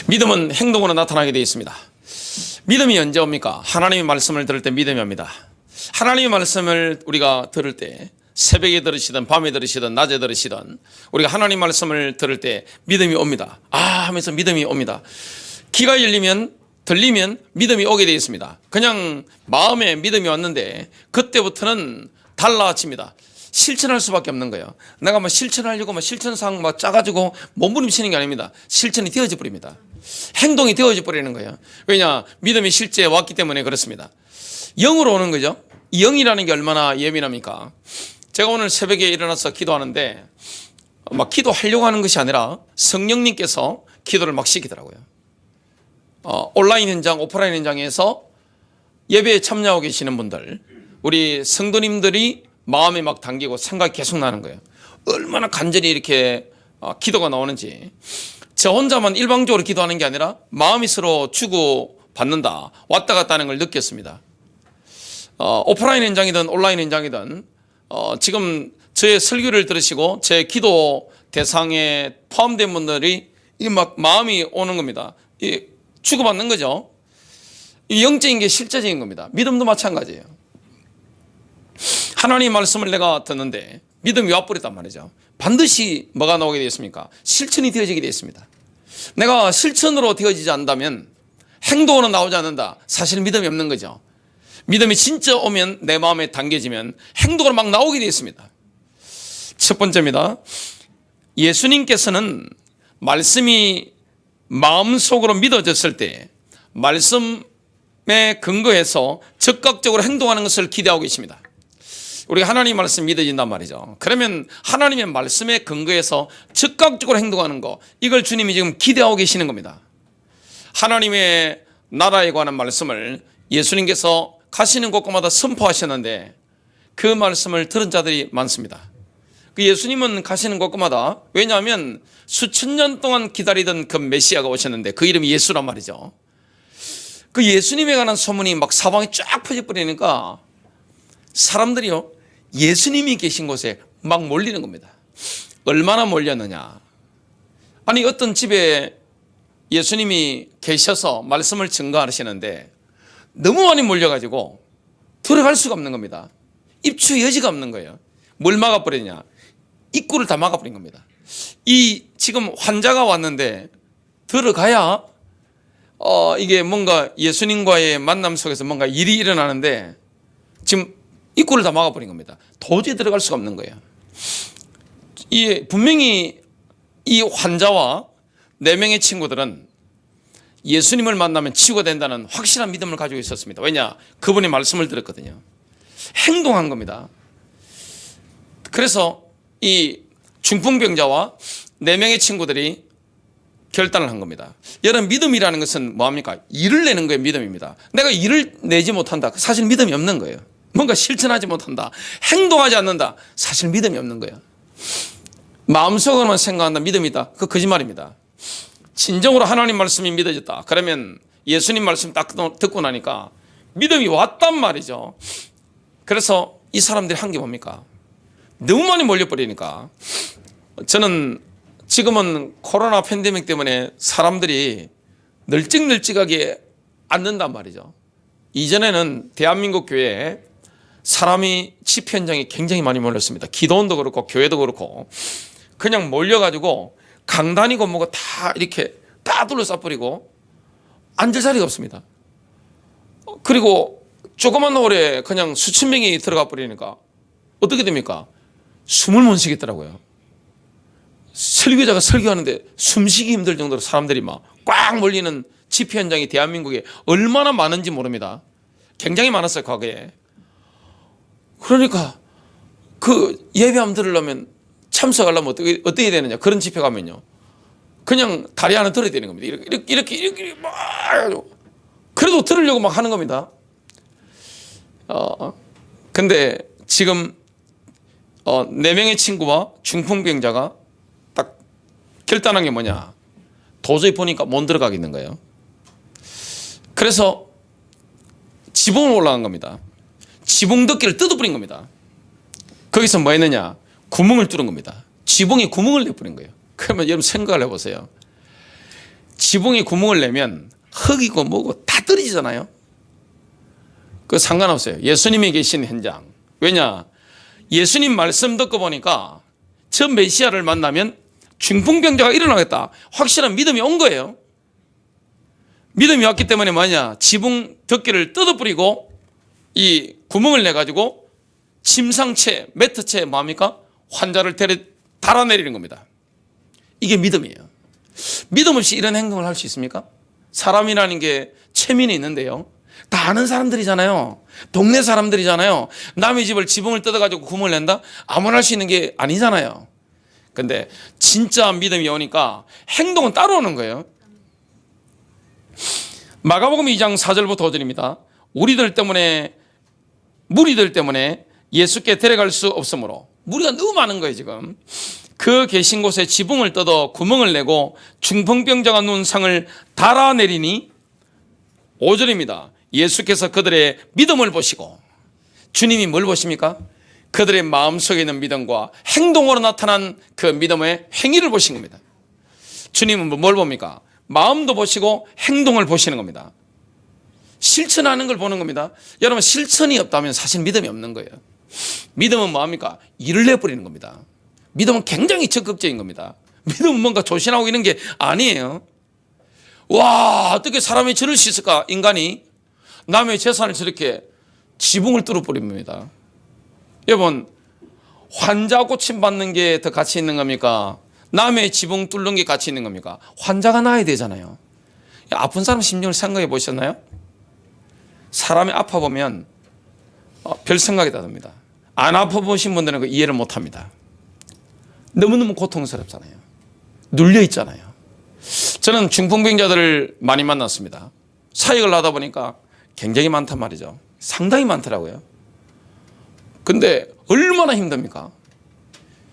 믿음은 행동으로 나타나게 되어 있습니다. 믿음이 언제 옵니까? 하나님의 말씀을 들을 때 믿음이 옵니다. 하나님의 말씀을 우리가 들을 때 새벽에 들으시든 밤에 들으시든 낮에 들으시든 우리가 하나님 말씀을 들을 때 믿음이 옵니다. 하면서 믿음이 옵니다. 귀가 열리면 들리면 믿음이 오게 되어 있습니다. 그냥 마음에 믿음이 왔는데 그때부터는 달라집니다. 실천할 수밖에 없는 거예요. 내가 실천하려고 실천상 짜가지고 몸부림치는 게 아닙니다. 실천이 되어져 버립니다. 행동이 되어져 버리는 거예요. 왜냐? 믿음이 실제 왔기 때문에 그렇습니다. 영으로 오는 거죠. 영이라는 게 얼마나 예민합니까? 제가 오늘 새벽에 일어나서 기도하는데 기도하려고 하는 것이 아니라 성령님께서 기도를 시키더라고요. 온라인 현장, 오프라인 현장에서 예배에 참여하고 계시는 분들, 우리 성도님들이 마음에 당기고 생각이 계속 나는 거예요. 얼마나 간절히 이렇게 기도가 나오는지. 저 혼자만 일방적으로 기도하는 게 아니라 마음이 서로 주고받는다, 왔다 갔다 하는 걸 느꼈습니다. 오프라인 현장이든 온라인 현장이든 지금 저의 설교를 들으시고 제 기도 대상에 포함된 분들이 마음이 오는 겁니다. 주고받는 거죠. 영적인 게 실제적인 겁니다. 믿음도 마찬가지예요. 하나님 말씀을 내가 듣는데 믿음이 와버렸단 말이죠. 반드시 뭐가 나오게 되었습니까? 실천이 되어지게 되어 있습니다. 내가 실천으로 되어지지 않는다면 행동으로 나오지 않는다. 사실 믿음이 없는 거죠. 믿음이 진짜 오면 내 마음에 담겨지면 행동으로 나오게 되어 있습니다. 첫 번째입니다. 예수님께서는 말씀이 마음속으로 믿어졌을 때 말씀에 근거해서 적극적으로 행동하는 것을 기대하고 계십니다. 우리가 하나님 말씀 믿어진단 말이죠. 그러면 하나님의 말씀에 근거해서 즉각적으로 행동하는 거, 이걸 주님이 지금 기대하고 계시는 겁니다. 하나님의 나라에 관한 말씀을 예수님께서 가시는 곳곳마다 선포하셨는데 그 말씀을 들은 자들이 많습니다. 그 예수님은 가시는 곳곳마다, 왜냐하면 수천 년 동안 기다리던 그 메시아가 오셨는데 그 이름이 예수란 말이죠. 그 예수님에 관한 소문이 사방에 쫙 퍼져버리니까 사람들이요, 예수님이 계신 곳에 몰리는 겁니다. 얼마나 몰렸느냐. 아니, 어떤 집에 예수님이 계셔서 말씀을 증거하시는데 너무 많이 몰려가지고 들어갈 수가 없는 겁니다. 입추 여지가 없는 거예요. 뭘 막아버리냐? 입구를 다 막아버린 겁니다. 지금 환자가 왔는데 들어가야 이게 뭔가 예수님과의 만남 속에서 뭔가 일이 일어나는데 지금 입구를 다 막아버린 겁니다. 도저히 들어갈 수가 없는 거예요. 분명히 이 환자와 4명의 친구들은 예수님을 만나면 치유가 된다는 확실한 믿음을 가지고 있었습니다. 왜냐? 그분의 말씀을 들었거든요. 행동한 겁니다. 그래서 이 중풍병자와 4명의 친구들이 결단을 한 겁니다. 여러분, 믿음이라는 것은 뭐합니까? 일을 내는 거예요. 믿음입니다. 내가 일을 내지 못한다. 사실 믿음이 없는 거예요. 뭔가 실천하지 못한다, 행동하지 않는다, 사실 믿음이 없는 거예요. 마음속으로만 생각한다, 믿음이 있다, 그거 거짓말입니다. 진정으로 하나님 말씀이 믿어졌다, 그러면 예수님 말씀 딱 듣고 나니까 믿음이 왔단 말이죠. 그래서 이 사람들이 한 게 뭡니까? 너무 많이 몰려버리니까. 저는 지금은 코로나 팬데믹 때문에 사람들이 널찍널찍하게 앉는단 말이죠. 이전에는 대한민국 교회에 사람이 집회 현장에 굉장히 많이 몰렸습니다. 기도원도 그렇고 교회도 그렇고 그냥 몰려가지고 강단이고 뭐가 다 이렇게 다 둘러싸버리고 앉을 자리가 없습니다. 그리고 조그만 홀에 그냥 수천 명이 들어가 버리니까 어떻게 됩니까? 숨을 못 쉬겠더라고요. 설교자가 설교하는데 숨쉬기 힘들 정도로 사람들이 꽉 몰리는 집회 현장이 대한민국에 얼마나 많은지 모릅니다. 굉장히 많았어요, 과거에. 그러니까 그 예배 한번 들으려면, 참석하려면 어떻게 해야 되느냐? 그런 집회 가면요, 그냥 다리 하나 들어야 되는 겁니다. 이렇게 막 해가지고. 그래도 들으려고 하는 겁니다. 근데 지금 4명의 친구와 중풍병자가 딱 결단한 게 뭐냐? 도저히 보니까 못 들어가겠는 거예요. 그래서 지붕을 올라간 겁니다. 지붕 덮개를 뜯어버린 겁니다. 거기서 뭐 했느냐? 구멍을 뚫은 겁니다. 지붕에 구멍을 내버린 거예요. 그러면 여러분 생각을 해보세요. 지붕에 구멍을 내면 흙이고 뭐고 다 떨어지잖아요. 그 상관없어요. 예수님이 계신 현장. 왜냐? 예수님 말씀 듣고 보니까 저 메시아를 만나면 중풍병자가 일어나겠다. 확실한 믿음이 온 거예요. 믿음이 왔기 때문에 뭐냐? 지붕 덮개를 뜯어버리고 이 구멍을 내가지고 침상채, 매트채 뭡니까? 환자를 달아내리는 겁니다. 이게 믿음이에요. 믿음 없이 이런 행동을 할 수 있습니까? 사람이라는 게 체면이 있는데요. 다 아는 사람들이잖아요. 동네 사람들이잖아요. 남의 집을 지붕을 뜯어가지고 구멍을 낸다? 아무나 할 수 있는 게 아니잖아요. 근데 진짜 믿음이 오니까 행동은 따라오는 거예요. 마가복음 2장 4절부터 5절입니다. 무리들 때문에 예수께 데려갈 수 없으므로, 무리가 너무 많은 거예요 지금. 그 계신 곳에 지붕을 뜯어 구멍을 내고 중풍병자가 누운 상을 달아내리니, 5절입니다. 예수께서 그들의 믿음을 보시고, 주님이 뭘 보십니까? 그들의 마음속에 있는 믿음과 행동으로 나타난 그 믿음의 행위를 보신 겁니다. 주님은 뭘 봅니까? 마음도 보시고 행동을 보시는 겁니다. 실천하는 걸 보는 겁니다. 여러분, 실천이 없다면 사실 믿음이 없는 거예요. 믿음은 뭐합니까? 일을 내버리는 겁니다. 믿음은 굉장히 적극적인 겁니다. 믿음은 뭔가 조신하고 이런 게 아니에요. 와, 어떻게 사람이 저럴 수 있을까? 인간이 남의 재산을 저렇게 지붕을 뚫어버립니다. 여러분, 환자 고침받는 게 더 가치 있는 겁니까? 남의 지붕 뚫는 게 가치 있는 겁니까? 환자가 나야 되잖아요. 아픈 사람 심정을 생각해 보셨나요? 사람이 아파 보면 별 생각이 다 듭니다. 안 아파 보신 분들은 그 이해를 못 합니다. 너무너무 고통스럽잖아요. 눌려 있잖아요. 저는 중풍병자들을 많이 만났습니다. 사역을 하다 보니까 굉장히 많단 말이죠. 상당히 많더라고요. 근데 얼마나 힘듭니까?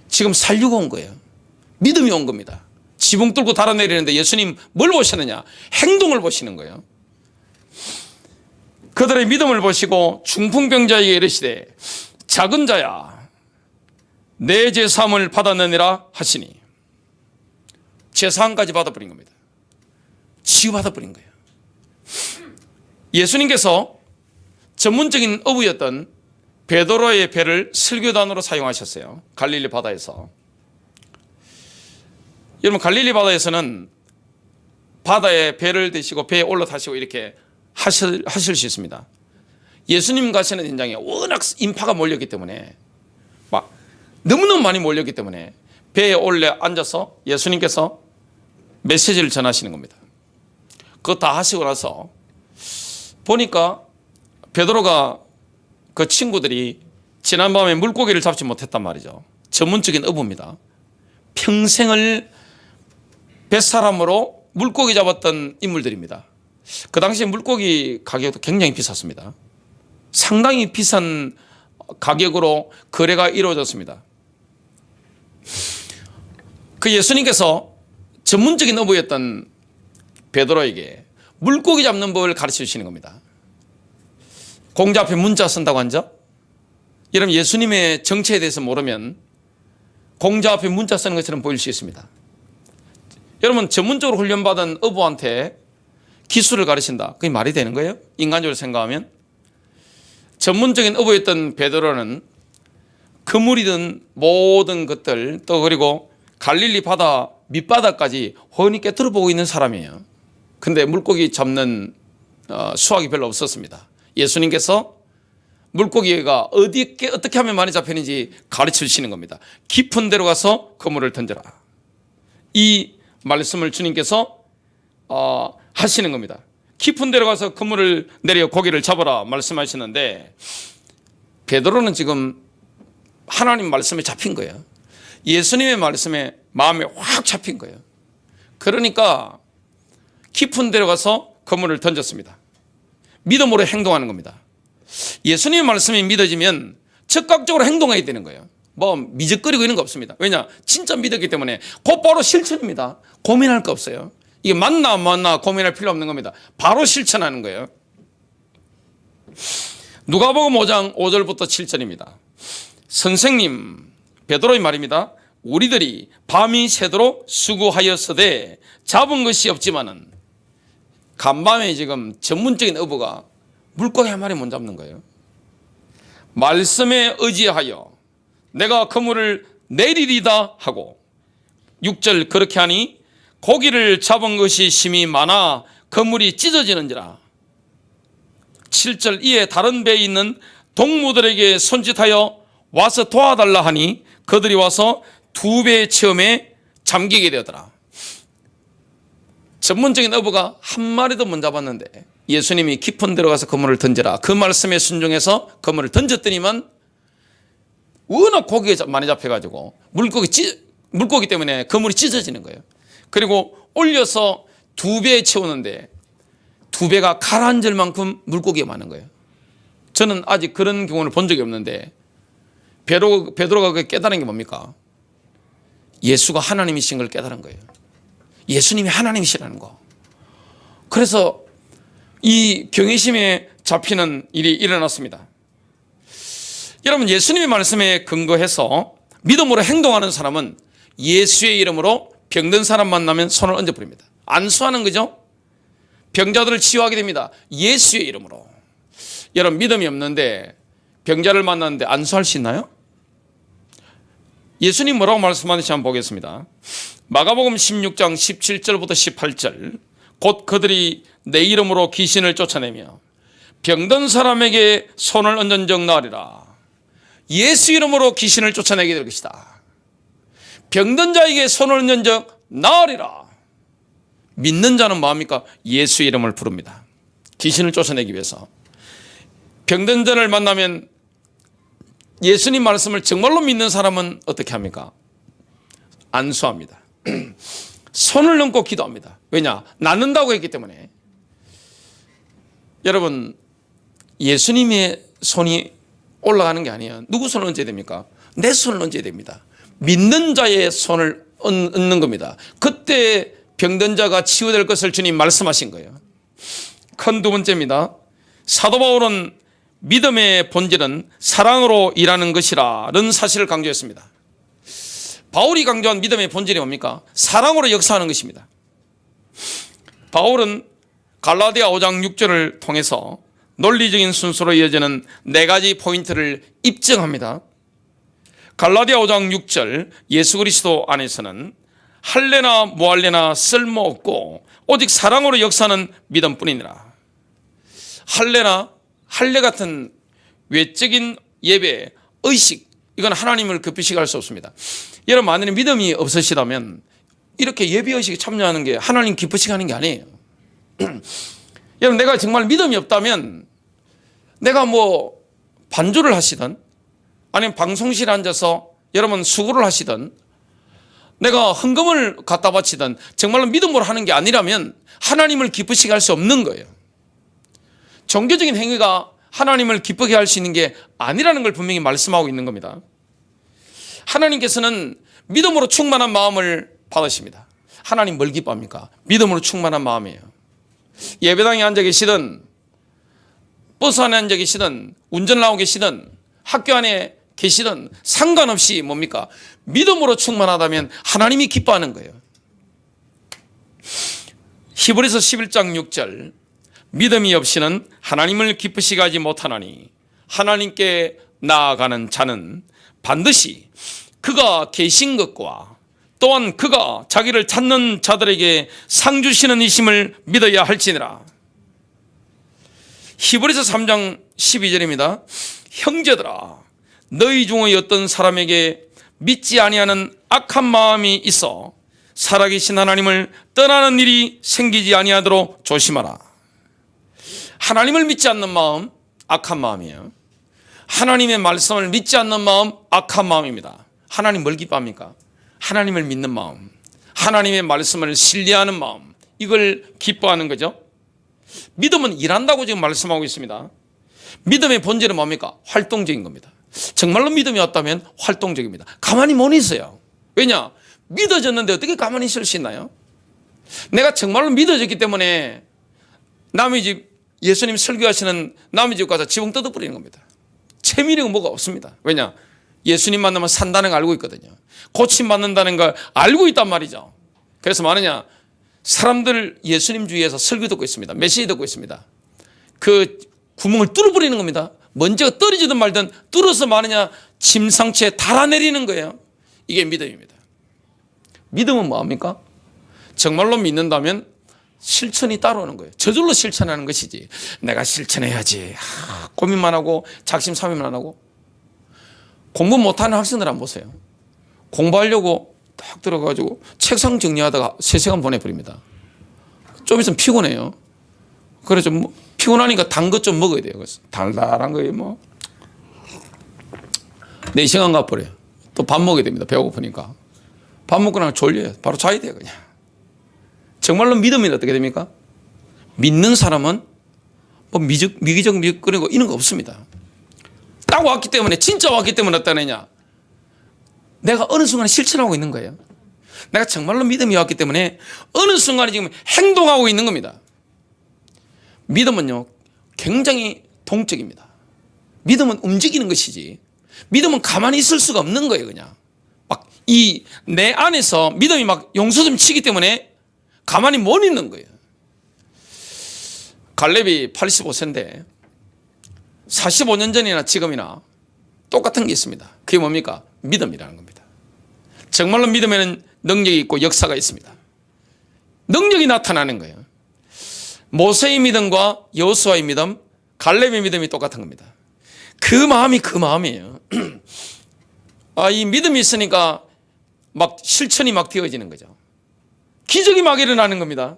지금 살려고 온 거예요. 믿음이 온 겁니다. 지붕 뚫고 달아내리는데 예수님 뭘 보시느냐? 행동을 보시는 거예요. 그들의 믿음을 보시고 중풍병자에게 이르시되, 작은 자야, 내 죄사함을 받았느니라 하시니, 죄사함까지 받아버린 겁니다. 치유받아버린 거예요. 예수님께서 전문적인 어부였던 베드로의 배를 설교단으로 사용하셨어요. 갈릴리 바다에서. 여러분, 갈릴리 바다에서는 바다에 배를 대시고 배에 올라타시고 이렇게 하실 수 있습니다. 예수님 가시는 현장에 워낙 인파가 몰렸기 때문에, 막 너무너무 많이 몰렸기 때문에 배에 올려 앉아서 예수님께서 메시지를 전하시는 겁니다. 그거 다 하시고 나서 보니까 베드로가 그 친구들이 지난밤에 물고기를 잡지 못했단 말이죠. 전문적인 어부입니다. 평생을 뱃사람으로 물고기 잡았던 인물들입니다. 그 당시에 물고기 가격도 굉장히 비쌌습니다. 상당히 비싼 가격으로 거래가 이루어졌습니다. 그 예수님께서 전문적인 어부였던 베드로에게 물고기 잡는 법을 가르쳐 주시는 겁니다. 공자 앞에 문자 쓴다고 하죠? 여러분, 예수님의 정체에 대해서 모르면 공자 앞에 문자 쓰는 것처럼 보일 수 있습니다. 여러분, 전문적으로 훈련받은 어부한테 기술을 가르친다. 그게 말이 되는 거예요? 인간적으로 생각하면. 전문적인 어부였던 베드로는 그물이든 모든 것들, 또 그리고 갈릴리 바다 밑바닥까지 훤히 꿰뚫어보고 있는 사람이에요. 근데 물고기 잡는 수확이 별로 없었습니다. 예수님께서 물고기가 어떻게 하면 많이 잡히는지 가르쳐 주시는 겁니다. 깊은 데로 가서 그물을 던져라. 이 말씀을 주님께서 하시는 겁니다. 깊은 데로 가서 그물을 내려 고기를 잡아라 말씀하시는데, 베드로는 지금 하나님 말씀에 잡힌 거예요. 예수님의 말씀에 마음에 확 잡힌 거예요. 그러니까 깊은 데로 가서 그물을 던졌습니다. 믿음으로 행동하는 겁니다. 예수님의 말씀이 믿어지면 즉각적으로 행동해야 되는 거예요. 뭐 미적거리고 있는 거 없습니다. 왜냐? 진짜 믿었기 때문에 곧바로 실천입니다. 고민할 거 없어요. 이게 맞나 안 맞나 고민할 필요 없는 겁니다. 바로 실천하는 거예요. 누가복음 5장 5절부터 7절입니다. 선생님, 베드로의 말입니다. 우리들이 밤이 새도록 수고하였으되 잡은 것이 없지만은, 간밤에 지금 전문적인 어부가 물고기 한 마리 못 잡는 거예요. 말씀에 의지하여 내가 그물을 내리리다 하고, 6절 그렇게 하니 고기를 잡은 것이 심히 많아 그물이 찢어지는지라. 7절 이에 다른 배에 있는 동무들에게 손짓하여 와서 도와달라 하니 그들이 와서 2배의 체험에 잠기게 되었더라. 전문적인 어부가 한 마리도 못 잡았는데 예수님이 깊은 데로 가서 그물을 던져라, 그 말씀에 순종해서 그물을 던졌더니만 워낙 고기가 많이 잡혀가지고 물고기 때문에 그물이 찢어지는 거예요. 그리고 올려서 2배에 채우는데 2배가 가라앉을 만큼 물고기가 많은 거예요. 저는 아직 그런 경우를 본 적이 없는데, 베드로가 깨달은 게 뭡니까? 예수가 하나님이신 걸 깨달은 거예요. 예수님이 하나님이시라는 거. 그래서 이 경외심에 잡히는 일이 일어났습니다. 여러분, 예수님의 말씀에 근거해서 믿음으로 행동하는 사람은 예수의 이름으로 병든 사람 만나면 손을 얹어 버립니다. 안수하는 거죠. 병자들을 치유하게 됩니다. 예수의 이름으로. 여러분, 믿음이 없는데 병자를 만났는데 안수할 수 있나요? 예수님 뭐라고 말씀하는지 한번 보겠습니다. 마가복음 16장 17절부터 18절. 곧 그들이 내 이름으로 귀신을 쫓아내며 병든 사람에게 손을 얹은 적 나으리라. 예수 이름으로 귀신을 쫓아내게 될 것이다. 병든 자에게 손을 얹은 적 나으리라. 믿는 자는 뭐합니까? 예수 이름을 부릅니다. 귀신을 쫓아내기 위해서. 병든 자를 만나면 예수님 말씀을 정말로 믿는 사람은 어떻게 합니까? 안수합니다. 손을 얹고 기도합니다. 왜냐? 낫는다고 했기 때문에. 여러분, 예수님의 손이 올라가는 게 아니에요. 누구 손을 얹어야 됩니까? 내 손을 얹어야 됩니다. 믿는 자의 손을 얹는 겁니다. 그때 병든 자가 치유될 것을 주님 말씀하신 거예요. 큰 두 번째입니다. 사도 바울은 믿음의 본질은 사랑으로 일하는 것이라는 사실을 강조했습니다. 바울이 강조한 믿음의 본질이 뭡니까? 사랑으로 역사하는 것입니다. 바울은 갈라디아 5장 6절을 통해서 논리적인 순서로 이어지는 4가지 포인트를 입증합니다. 갈라디아 5장 6절, 예수 그리스도 안에서는 할례나 무할례나 쓸모없고 오직 사랑으로 역사하는 믿음뿐이니라. 할례 같은 외적인 예배, 의식, 이건 하나님을 기쁘시게 할 수 없습니다. 여러분, 만약에 믿음이 없으시다면 이렇게 예배 의식에 참여하는 게 하나님 기쁘시게 하는 게 아니에요. 여러분, 내가 정말 믿음이 없다면 내가 뭐 반주를 하시든 아니면 방송실에 앉아서 여러분 수고를 하시든 내가 헌금을 갖다 바치든 정말로 믿음으로 하는 게 아니라면 하나님을 기쁘시게 할 수 없는 거예요. 종교적인 행위가 하나님을 기쁘게 할 수 있는 게 아니라는 걸 분명히 말씀하고 있는 겁니다. 하나님께서는 믿음으로 충만한 마음을 받으십니다. 하나님 뭘 기뻐합니까? 믿음으로 충만한 마음이에요. 예배당에 앉아 계시든 버스 안에 앉아 계시든 운전을 하고 계시든 학교 안에 계시든 상관없이 뭡니까? 믿음으로 충만하다면 하나님이 기뻐하는 거예요. 히브리서 11장 6절, 믿음이 없이는 하나님을 기쁘시게 하지 못하나니 하나님께 나아가는 자는 반드시 그가 계신 것과 또한 그가 자기를 찾는 자들에게 상 주시는 이심을 믿어야 할지니라. 히브리서 3장 12절입니다. 형제들아, 너희 중의 어떤 사람에게 믿지 아니하는 악한 마음이 있어 살아계신 하나님을 떠나는 일이 생기지 아니하도록 조심하라. 하나님을 믿지 않는 마음, 악한 마음이에요. 하나님의 말씀을 믿지 않는 마음, 악한 마음입니다. 하나님 뭘 기뻐합니까? 하나님을 믿는 마음, 하나님의 말씀을 신뢰하는 마음, 이걸 기뻐하는 거죠. 믿음은 일한다고 지금 말씀하고 있습니다. 믿음의 본질은 뭡니까? 활동적인 겁니다. 정말로 믿음이 왔다면 활동적입니다. 가만히 못 있어요. 왜냐? 믿어졌는데 어떻게 가만히 있을 수 있나요? 내가 정말로 믿어졌기 때문에 남의 집, 예수님 설교하시는 남의 집 가서 지붕 뜯어버리는 겁니다. 채미는 뭐가 없습니다. 왜냐? 예수님 만나면 산다는 걸 알고 있거든요. 고침받는다는 걸 알고 있단 말이죠. 그래서 뭐하느냐, 사람들 예수님 주위에서 설교 듣고 있습니다. 메시지 듣고 있습니다. 그 구멍을 뚫어버리는 겁니다. 먼지가 떨어지든 말든 뚫어서 뭐하느냐, 침상치에 달아내리는 거예요. 이게 믿음입니다. 믿음은 뭐합니까? 정말로 믿는다면 실천이 따라오는 거예요. 저절로 실천하는 것이지, 내가 실천해야지 고민만 하고 작심삼일만 하고. 공부 못하는 학생들 한번 보세요. 공부하려고 딱 들어가지고 책상 정리하다가 3시간 보내버립니다. 좀 있으면 피곤해요. 그래서 뭐 피곤하니까 단 것 좀 먹어야 돼요. 그래서 달달한 거에 뭐 4시간 가버려요. 또 밥 먹어야 됩니다. 배고프니까. 밥 먹고 나면 졸려요. 바로 자야 돼요, 그냥. 정말로 믿음이 어떻게 됩니까? 믿는 사람은 뭐 미기적 그리고 이런 거 없습니다. 딱 왔기 때문에, 진짜 왔기 때문에 어떠냐 하느냐, 내가 어느 순간에 실천하고 있는 거예요. 내가 정말로 믿음이 왔기 때문에 어느 순간에 지금 행동하고 있는 겁니다. 믿음은요, 굉장히 동적입니다. 믿음은 움직이는 것이지, 믿음은 가만히 있을 수가 없는 거예요. 그냥 막 내 안에서 믿음이 막 용솟음 치기 때문에 가만히 못 있는 거예요. 갈렙이 85세인데 45년 전이나 지금이나 똑같은 게 있습니다. 그게 뭡니까? 믿음이라는 겁니다. 정말로 믿음에는 능력이 있고 역사가 있습니다. 능력이 나타나는 거예요. 모세의 믿음과 여호수아의 믿음, 갈렙의 믿음이 똑같은 겁니다. 그 마음이 그 마음이에요. 이 믿음이 있으니까 막 실천이 막 되어지는 거죠. 기적이 막 일어나는 겁니다.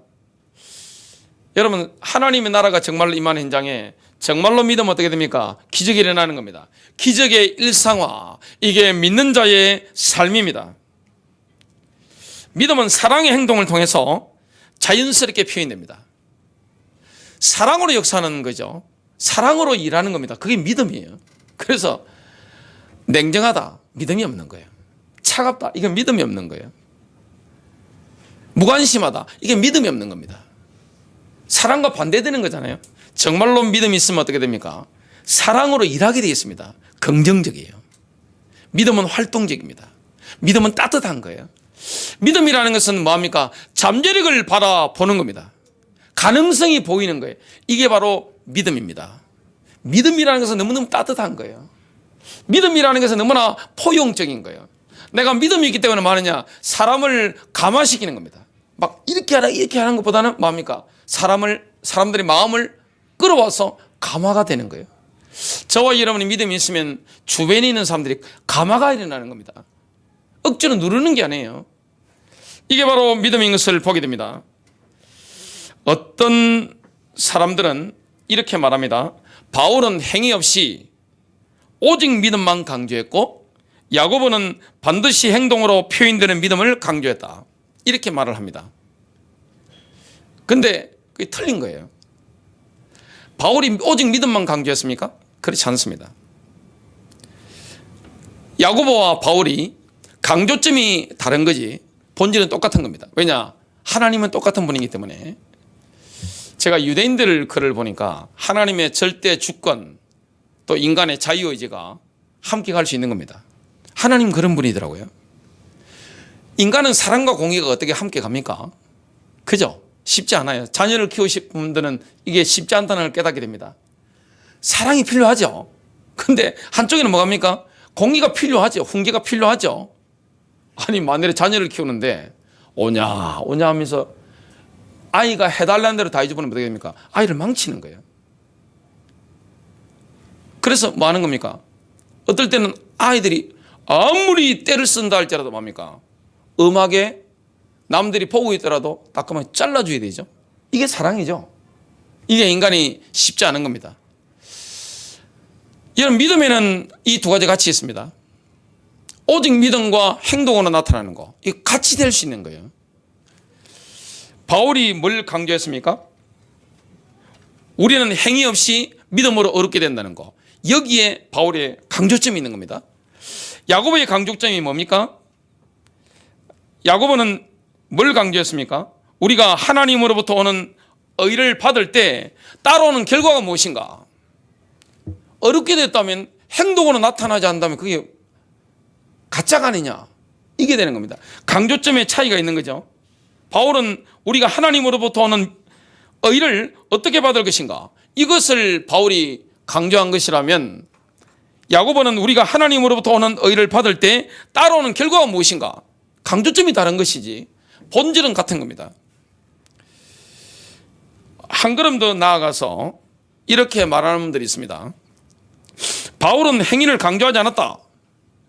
여러분, 하나님의 나라가 정말로 임하는 현장에 정말로 믿으면 어떻게 됩니까? 기적이 일어나는 겁니다. 기적의 일상화, 이게 믿는 자의 삶입니다. 믿음은 사랑의 행동을 통해서 자연스럽게 표현됩니다. 사랑으로 역사하는 거죠. 사랑으로 일하는 겁니다. 그게 믿음이에요. 그래서 냉정하다, 믿음이 없는 거예요. 차갑다, 이건 믿음이 없는 거예요. 무관심하다, 이게 믿음이 없는 겁니다. 사랑과 반대되는 거잖아요. 정말로 믿음이 있으면 어떻게 됩니까? 사랑으로 일하게 되어 있습니다. 긍정적이에요. 믿음은 활동적입니다. 믿음은 따뜻한 거예요. 믿음이라는 것은 뭐합니까? 잠재력을 바라보는 겁니다. 가능성이 보이는 거예요. 이게 바로 믿음입니다. 믿음이라는 것은 너무너무 따뜻한 거예요. 믿음이라는 것은 너무나 포용적인 거예요. 내가 믿음이 있기 때문에 뭐하느냐? 사람을 감화시키는 겁니다. 막 이렇게 하라 이렇게 하는 것보다는 뭐합니까? 사람들의 마음을 끌어와서 감화가 되는 거예요. 저와 여러분이 믿음이 있으면 주변에 있는 사람들이 감화가 일어나는 겁니다. 억지로 누르는 게 아니에요. 이게 바로 믿음인 것을 보게 됩니다. 어떤 사람들은 이렇게 말합니다. 바울은 행위 없이 오직 믿음만 강조했고 야고보는 반드시 행동으로 표현되는 믿음을 강조했다. 이렇게 말을 합니다. 근데 그게 틀린 거예요. 바울이 오직 믿음만 강조했습니까? 그렇지 않습니다. 야고보와 바울이 강조점이 다른 거지 본질은 똑같은 겁니다. 왜냐? 하나님은 똑같은 분이기 때문에. 제가 유대인들 글을 보니까 하나님의 절대 주권 또 인간의 자유의지가 함께 갈 수 있는 겁니다. 하나님 그런 분이더라고요. 인간은 사랑과 공의가 어떻게 함께 갑니까? 그죠? 쉽지 않아요. 자녀를 키우실 분들은 이게 쉽지 않다는 걸 깨닫게 됩니다. 사랑이 필요하죠. 근데 한쪽에는 뭐합니까? 공의가 필요하죠. 훈계가 필요하죠. 아니 만일에 자녀를 키우는데 오냐 하면서 아이가 해달라는 대로 다 해줘버리면 어떻게 됩니까? 아이를 망치는 거예요. 그래서 뭐 하는 겁니까? 어떨 때는 아이들이 아무리 때를 쓴다 할지라도 뭡니까? 음하게 남들이 보고 있더라도 따끔하게 잘라줘야 되죠. 이게 사랑이죠. 이게 인간이 쉽지 않은 겁니다. 이런 믿음에는 이 두 가지 같이 있습니다. 오직 믿음과 행동으로 나타나는 거, 이게 같이 될 수 있는 거예요. 바울이 뭘 강조했습니까? 우리는 행위 없이 믿음으로 얻게 된다는 거. 여기에 바울의 강조점이 있는 겁니다. 야고보의 강조점이 뭡니까? 야고보는 뭘 강조했습니까? 우리가 하나님으로부터 오는 의를 받을 때 따라오는 결과가 무엇인가? 어렵게 됐다면 행동으로 나타나지 않는다면 그게 가짜가 아니냐, 이게 되는 겁니다. 강조점의 차이가 있는 거죠. 바울은 우리가 하나님으로부터 오는 의를 어떻게 받을 것인가, 이것을 바울이 강조한 것이라면, 야고보는 우리가 하나님으로부터 오는 의를 받을 때 따라오는 결과가 무엇인가, 강조점이 다른 것이지 본질은 같은 겁니다. 한 걸음 더 나아가서 이렇게 말하는 분들이 있습니다. 바울은 행위를 강조하지 않았다,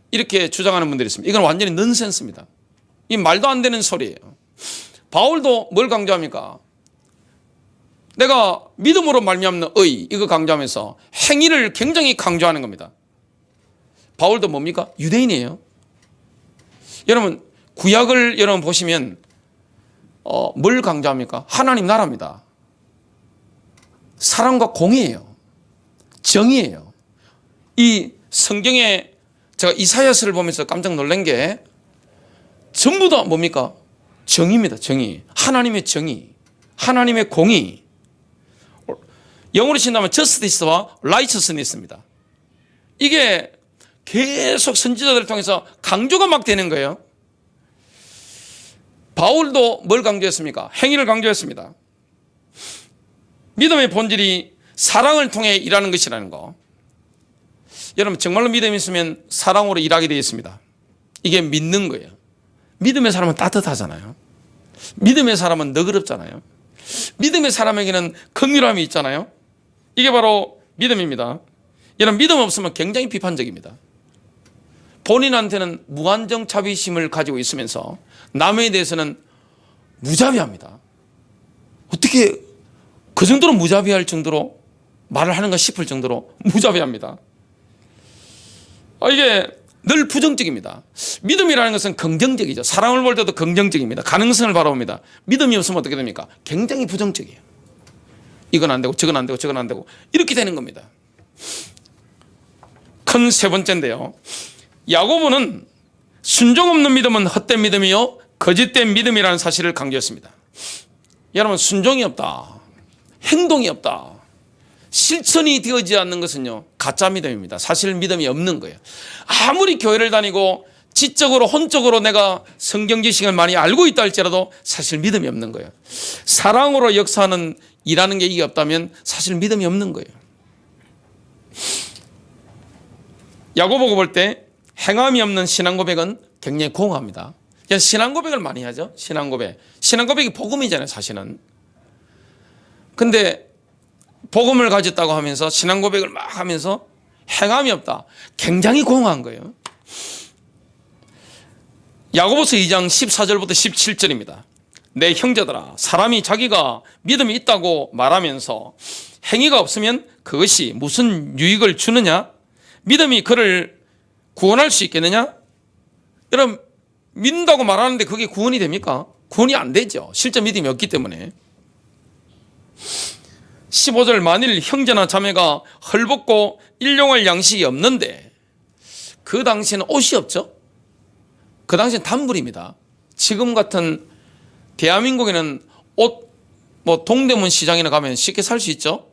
이렇게 주장하는 분들이 있습니다. 이건 완전히 넌센스입니다. 이 말도 안 되는 소리예요. 바울도 뭘 강조합니까? 내가 믿음으로 말미암는 의, 이거 강조하면서 행위를 굉장히 강조하는 겁니다. 바울도 뭡니까? 유대인이에요. 여러분, 구약을 여러분 보시면 뭘 강조합니까? 하나님 나라입니다. 사랑과 공의예요. 정의예요. 이 성경에 제가 이사야서를 보면서 깜짝 놀란 게 전부 다 뭡니까? 정의입니다. 정의. 하나님의 정의, 하나님의 공의. 영어로 친다면 justice와 righteousness입니다. 이게 계속 선지자들을 통해서 강조가 막 되는 거예요. 바울도 뭘 강조했습니까? 행위를 강조했습니다. 믿음의 본질이 사랑을 통해 일하는 것이라는 거. 여러분, 정말로 믿음이 있으면 사랑으로 일하게 되어 있습니다. 이게 믿는 거예요. 믿음의 사람은 따뜻하잖아요. 믿음의 사람은 너그럽잖아요. 믿음의 사람에게는 긍휼함이 있잖아요. 이게 바로 믿음입니다. 여러분, 믿음 없으면 굉장히 비판적입니다. 본인한테는 무한정 자비심을 가지고 있으면서 남에 대해서는 무자비합니다. 어떻게 그 정도로 무자비할 정도로 말을 하는가 싶을 정도로 무자비합니다. 이게 늘 부정적입니다. 믿음이라는 것은 긍정적이죠. 사랑을 볼 때도 긍정적입니다. 가능성을 바라봅니다. 믿음이 없으면 어떻게 됩니까? 굉장히 부정적이에요. 이건 안 되고 저건 안 되고 저건 안 되고 이렇게 되는 겁니다. 큰 세 번째인데요, 야고보는 순종 없는 믿음은 헛된 믿음이요 거짓된 믿음이라는 사실을 강조했습니다. 여러분, 순종이 없다, 행동이 없다, 실천이 되어지지 않는 것은요 가짜 믿음입니다. 사실 믿음이 없는 거예요. 아무리 교회를 다니고 지적으로 혼적으로 내가 성경 지식을 많이 알고 있다 할지라도 사실 믿음이 없는 거예요. 사랑으로 역사하는 일하는 게 이게 없다면 사실 믿음이 없는 거예요. 야고보가 볼 때 행함이 없는 신앙 고백은 굉장히 공허합니다. 신앙 고백을 많이 하죠. 신앙 고백이 복음이잖아요, 사실은. 근데 복음을 가졌다고 하면서 신앙 고백을 막 하면서 행함이 없다, 굉장히 공허한 거예요. 야고보서 2장 14절부터 17절입니다. 내 형제들아, 사람이 자기가 믿음이 있다고 말하면서 행위가 없으면 그것이 무슨 유익을 주느냐? 믿음이 그를 구원할 수 있겠느냐? 여러분, 믿는다고 말하는데 그게 구원이 됩니까? 구원이 안 되죠. 실제 믿음이 없기 때문에. 15절, 만일 형제나 자매가 헐벗고 일용할 양식이 없는데, 그 당시에는 옷이 없죠. 그 당시엔 단불입니다. 지금 같은 대한민국에는 옷, 동대문 시장이나 가면 쉽게 살 수 있죠.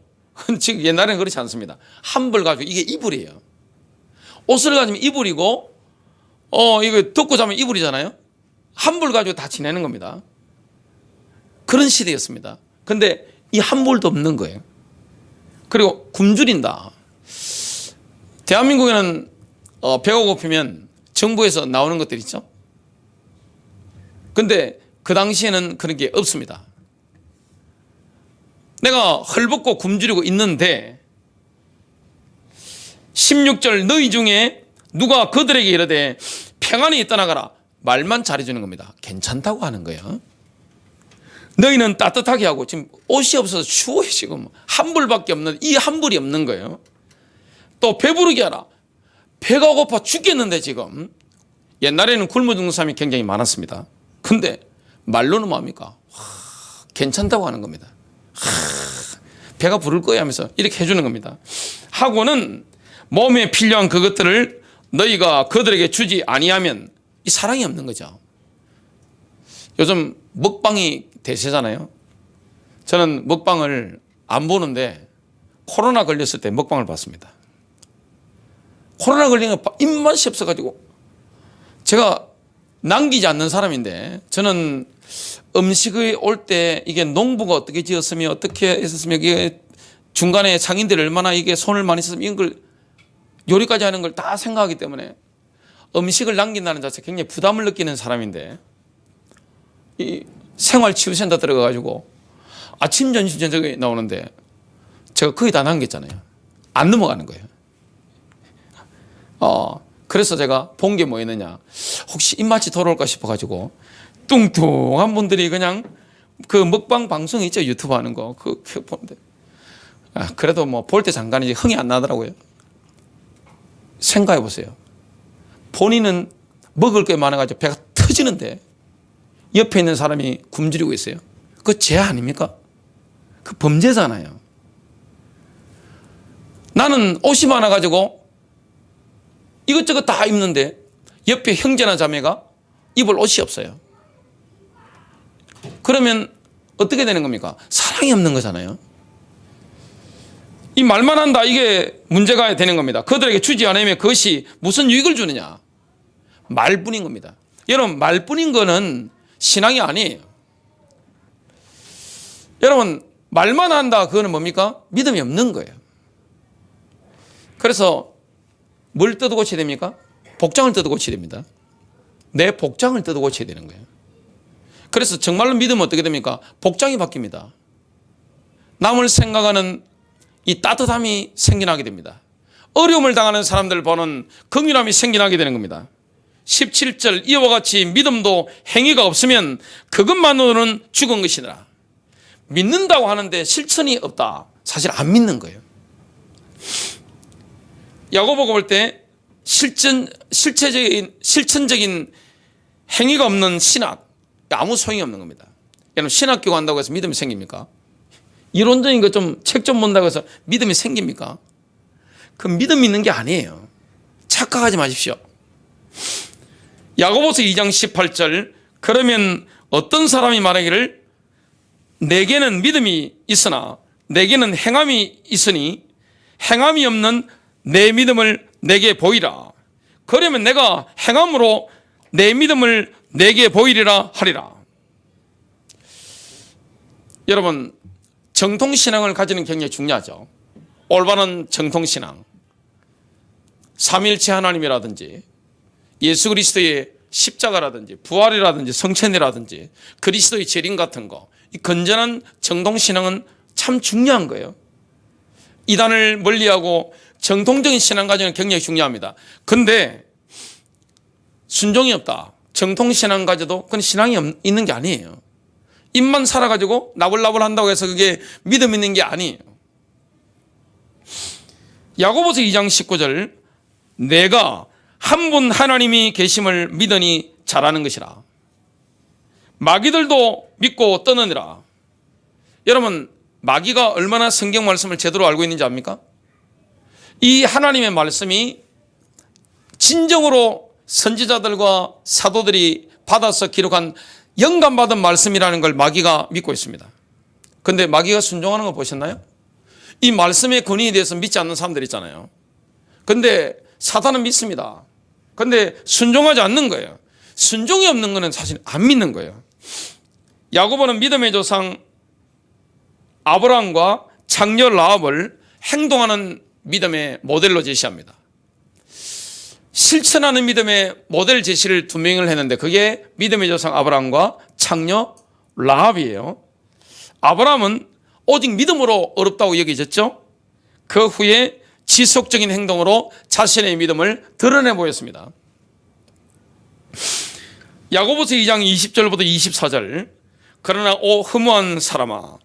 지금 옛날에는 그렇지 않습니다. 한벌 가지고 이게 이불이에요. 옷을 가지면 이불이고, 이거 덮고 자면 이불이잖아요. 한벌 가지고 다 지내는 겁니다. 그런 시대였습니다. 근데 이 한벌도 없는 거예요. 그리고 굶주린다. 대한민국에는 배가 고프면 정부에서 나오는 것들 있죠. 근데 그 당시에는 그런 게 없습니다. 내가 헐벗고 굶주리고 있는데 16절, 너희 중에 누가 그들에게 이르되 평안히 떠나가라, 말만 잘해주는 겁니다. 괜찮다고 하는 거예요. 너희는 따뜻하게 하고, 지금 옷이 없어서 추워요. 지금 한 불밖에 없는, 이 한 불이 없는 거예요. 또 배부르게 하라, 배가 고파 죽겠는데. 지금 옛날에는 굶어 죽는 사람이 굉장히 많았습니다. 근데 말로는 뭐합니까? 괜찮다고 하는 겁니다. 배가 부를 거야 하면서 이렇게 해주는 겁니다. 하고는 몸에 필요한 그것들을 너희가 그들에게 주지 아니하면 이 사랑이 없는 거죠. 요즘 먹방이 대세잖아요. 저는 먹방을 안 보는데 코로나 걸렸을 때 먹방을 봤습니다. 코로나 걸린 거 입맛이 없어가지고 제가 남기지 않는 사람인데, 저는 음식이 올 때 이게 농부가 어떻게 지었으며 어떻게 했었으며 이게 중간에 상인들이 얼마나 이게 손을 많이 썼으면 이런 걸 요리까지 하는 걸 다 생각하기 때문에 음식을 남긴다는 자체 굉장히 부담을 느끼는 사람인데, 이 생활치유센터 들어가가지고 아침, 점심, 저녁에 나오는데 제가 거의 다 남겼잖아요. 안 넘어가는 거예요. 그래서 제가 본 게 뭐였느냐, 혹시 입맛이 돌아올까 싶어가지고 뚱뚱한 분들이 그냥 그 먹방 방송 있죠, 유튜브 하는 거 그거 보는데, 그래도 뭐 볼 때 잠깐이지 흥이 안 나더라고요. 생각해 보세요. 본인은 먹을 게 많아가지고 배가 터지는데 옆에 있는 사람이 굶주리고 있어요. 그거 죄 아닙니까? 그 범죄잖아요. 나는 옷이 많아가지고 이것저것 다 입는데 옆에 형제나 자매가 입을 옷이 없어요. 그러면 어떻게 되는 겁니까? 사랑이 없는 거잖아요. 이 말만 한다, 이게 문제가 되는 겁니다. 그들에게 주지 않으면 그것이 무슨 유익을 주느냐? 말뿐인 겁니다. 여러분, 말뿐인 거는 신앙이 아니에요. 여러분, 말만 한다, 그거는 뭡니까? 믿음이 없는 거예요. 그래서 뭘 뜯어 고쳐야 됩니까? 복장을 뜯어 고쳐야 됩니다. 내 복장을 뜯어 고쳐야 되는 거예요. 그래서 정말로 믿으면 어떻게 됩니까? 복장이 바뀝니다. 남을 생각하는 이 따뜻함이 생겨나게 됩니다. 어려움을 당하는 사람들 보는 긍휼함이 생겨나게 되는 겁니다. 17절, 이와 같이 믿음도 행위가 없으면 그것만으로는 죽은 것이더라. 믿는다고 하는데 실천이 없다, 사실 안 믿는 거예요. 야고보가 볼 때 실천적인 행위가 없는 신학, 아무 소용이 없는 겁니다. 여러분, 신학교 간다고 해서 믿음이 생깁니까? 이론적인 거 좀 책 좀 본다고 해서 믿음이 생깁니까? 그 믿음 있는 게 아니에요. 착각하지 마십시오. 야고보서 2장 18절, 그러면 어떤 사람이 말하기를 내게는 믿음이 있으나 내게는 행함이 있으니 행함이 없는 내 믿음을 내게 보이라. 그러면 내가 행함으로 내 믿음을 내게 보이리라 하리라. 여러분, 정통신앙을 가지는 굉장히 중요하죠. 올바른 정통신앙, 삼위일체 하나님이라든지 예수 그리스도의 십자가라든지 부활이라든지 성천이라든지 그리스도의 재림 같은 거, 이 건전한 정통신앙은 참 중요한 거예요. 이단을 멀리하고 정통적인 신앙 가지는 굉장히 중요합니다. 근데 순종이 없다, 정통신앙 가져도 그건 신앙이 있는 게 아니에요. 입만 살아가지고 나불나불 한다고 해서 그게 믿음 있는 게 아니에요. 야고보서 2장 19절, 내가 한 분 하나님이 계심을 믿으니 잘하는 것이라. 마귀들도 믿고 떠느니라. 여러분, 마귀가 얼마나 성경 말씀을 제대로 알고 있는지 압니까? 이 하나님의 말씀이 진정으로 선지자들과 사도들이 받아서 기록한 영감받은 말씀이라는 걸 마귀가 믿고 있습니다. 그런데 마귀가 순종하는 거 보셨나요? 이 말씀의 권위에 대해서 믿지 않는 사람들 있잖아요. 그런데 사단은 믿습니다. 그런데 순종하지 않는 거예요. 순종이 없는 거는 사실 안 믿는 거예요. 야고보는 믿음의 조상 아브라함과 장녀 라합을 행동하는 믿음의 모델로 제시합니다. 실천하는 믿음의 모델 제시를 두 명을 했는데 그게 믿음의 조상 아브라함과 장녀 라합이에요. 아브라함은 오직 믿음으로 어렵다고 여겨졌죠. 그 후에 지속적인 행동으로 자신의 믿음을 드러내 보였습니다. 야고보서 2장 20절부터 24절, 그러나 오 허무한 사람아,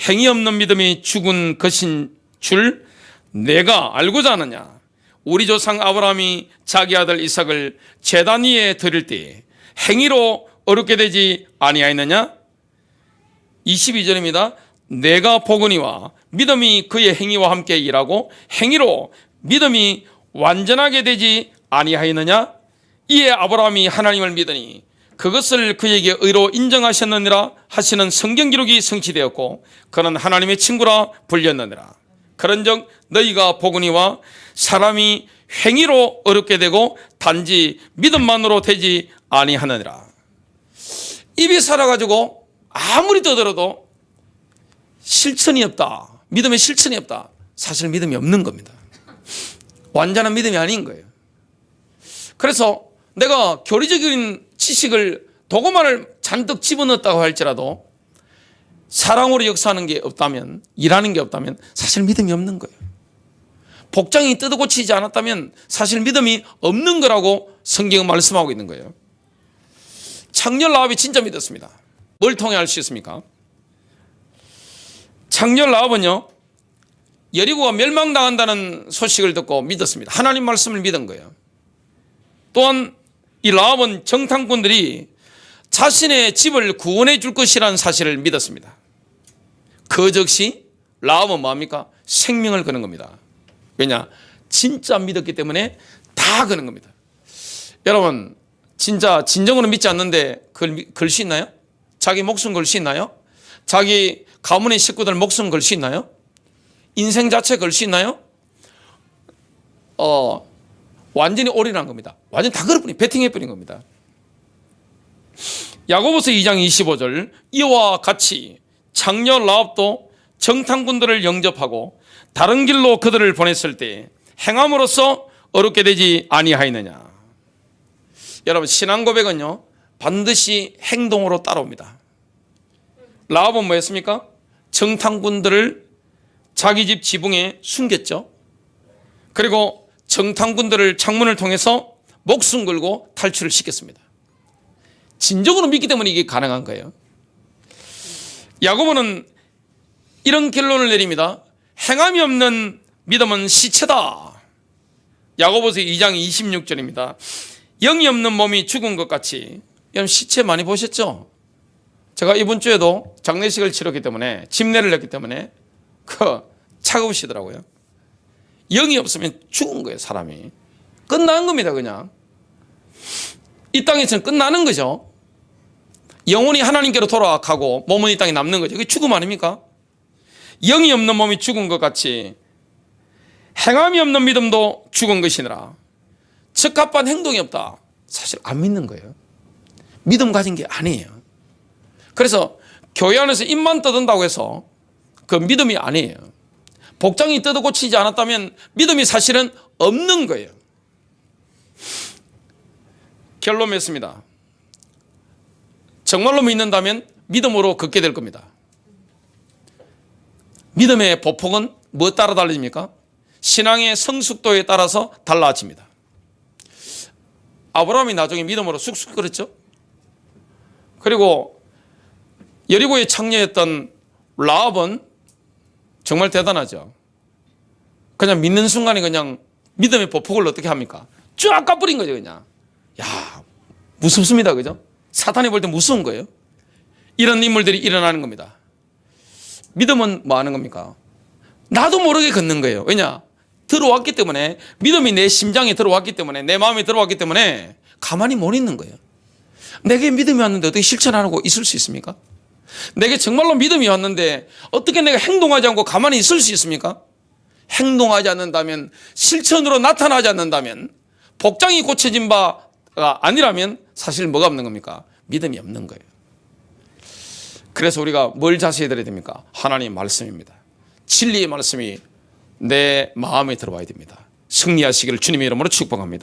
행위 없는 믿음이 죽은 것인 줄 내가 알고자 하느냐. 우리 조상 아브라함이 자기 아들 이삭을 제단 위에 드릴 때 행위로 어렵게 되지 아니하였느냐. 22절입니다. 내가 보거니와 믿음이 그의 행위와 함께 일하고 행위로 믿음이 완전하게 되지 아니하였느냐. 이에 아브라함이 하나님을 믿으니 그것을 그에게 의로 인정하셨느니라 하시는 성경 기록이 성취되었고 그는 하나님의 친구라 불렸느니라. 그런즉 너희가 보거니와 사람이 행위로 어렵게 되고 단지 믿음만으로 되지 아니하느니라. 입이 살아가지고 아무리 떠들어도 실천이 없다. 믿음의 실천이 없다. 사실 믿음이 없는 겁니다. 완전한 믿음이 아닌 거예요. 그래서 내가 교리적인 지식을 도구만을 잔뜩 집어넣었다고 할지라도 사랑으로 역사하는 게 없다면, 일하는 게 없다면 사실 믿음이 없는 거예요. 복장이 뜯어 고치지 않았다면 사실 믿음이 없는 거라고 성경은 말씀하고 있는 거예요. 창녀 라합이 진짜 믿었습니다. 뭘 통해 알 수 있습니까? 창녀 라합은요, 여리고가 멸망당한다는 소식을 듣고 믿었습니다. 하나님 말씀을 믿은 거예요. 또한 이 라합은 정탐꾼들이 자신의 집을 구원해 줄 것이라는 사실을 믿었습니다. 그 즉시 라합은 뭐합니까? 생명을 거는 겁니다. 왜냐? 진짜 믿었기 때문에 다 거는 겁니다. 여러분, 진짜 진정으로 믿지 않는데 걸 수 있나요? 자기 목숨 걸 수 있나요? 자기 가문의 식구들 목숨 걸 수 있나요? 인생 자체 걸 수 있나요? 완전히 올인한 겁니다. 완전히 다 걸어버린, 베팅해버린 겁니다. 야고보서 2장 25절, 이와 같이 창녀 라합도 정탐꾼들을 영접하고 다른 길로 그들을 보냈을 때 행함으로써 어렵게 되지 아니하였느냐. 여러분, 신앙 고백은요 반드시 행동으로 따라옵니다. 라합은 뭐였습니까? 정탐꾼들을 자기 집 지붕에 숨겼죠. 그리고 정탐꾼들을 창문을 통해서 목숨 걸고 탈출을 시켰습니다. 진정으로 믿기 때문에 이게 가능한 거예요. 야고보는 이런 결론을 내립니다. 행함이 없는 믿음은 시체다. 야고보서 2장 26절입니다. 영이 없는 몸이 죽은 것 같이. 여러분, 시체 많이 보셨죠? 제가 이번 주에도 장례식을 치렀기 때문에, 집례를 했기 때문에 차가우시더라고요. 영이 없으면 죽은 거예요. 사람이 끝나는 겁니다. 그냥 이 땅에서는 끝나는 거죠. 영혼이 하나님께로 돌아가고 몸은 이 땅에 남는 거죠. 그게 죽음 아닙니까? 영이 없는 몸이 죽은 것 같이 행함이 없는 믿음도 죽은 것이니라. 적합한 행동이 없다. 사실 안 믿는 거예요. 믿음 가진 게 아니에요. 그래서 교회 안에서 입만 떠든다고 해서 그 믿음이 아니에요. 복장이 뜯어 고치지 않았다면 믿음이 사실은 없는 거예요. 결론 맺습니다. 정말로 믿는다면 믿음으로 걷게 될 겁니다. 믿음의 보폭은 뭐 따라 달라집니까? 신앙의 성숙도에 따라서 달라집니다. 아브라함이 나중에 믿음으로 쑥쑥 그랬죠. 그리고 여리고의 창녀였던 라합은 정말 대단하죠. 그냥 믿는 순간에 그냥 믿음의 보폭을 어떻게 합니까? 쫙 까버린 거죠. 그냥. 야, 무섭습니다. 그죠? 사탄이 볼 때 무서운 거예요. 이런 인물들이 일어나는 겁니다. 믿음은 뭐 하는 겁니까? 나도 모르게 걷는 거예요. 왜냐? 들어왔기 때문에, 믿음이 내 심장에 들어왔기 때문에, 내 마음에 들어왔기 때문에 가만히 못 있는 거예요. 내게 믿음이 왔는데 어떻게 실천 안 하고 있을 수 있습니까? 내게 정말로 믿음이 왔는데 어떻게 내가 행동하지 않고 가만히 있을 수 있습니까? 행동하지 않는다면, 실천으로 나타나지 않는다면, 복장이 고쳐진 바가 아니라면 사실 뭐가 없는 겁니까? 믿음이 없는 거예요. 그래서 우리가 뭘 자세히 들어야 됩니까? 하나님 말씀입니다. 진리의 말씀이 내 마음에 들어와야 됩니다. 승리하시기를 주님의 이름으로 축복합니다.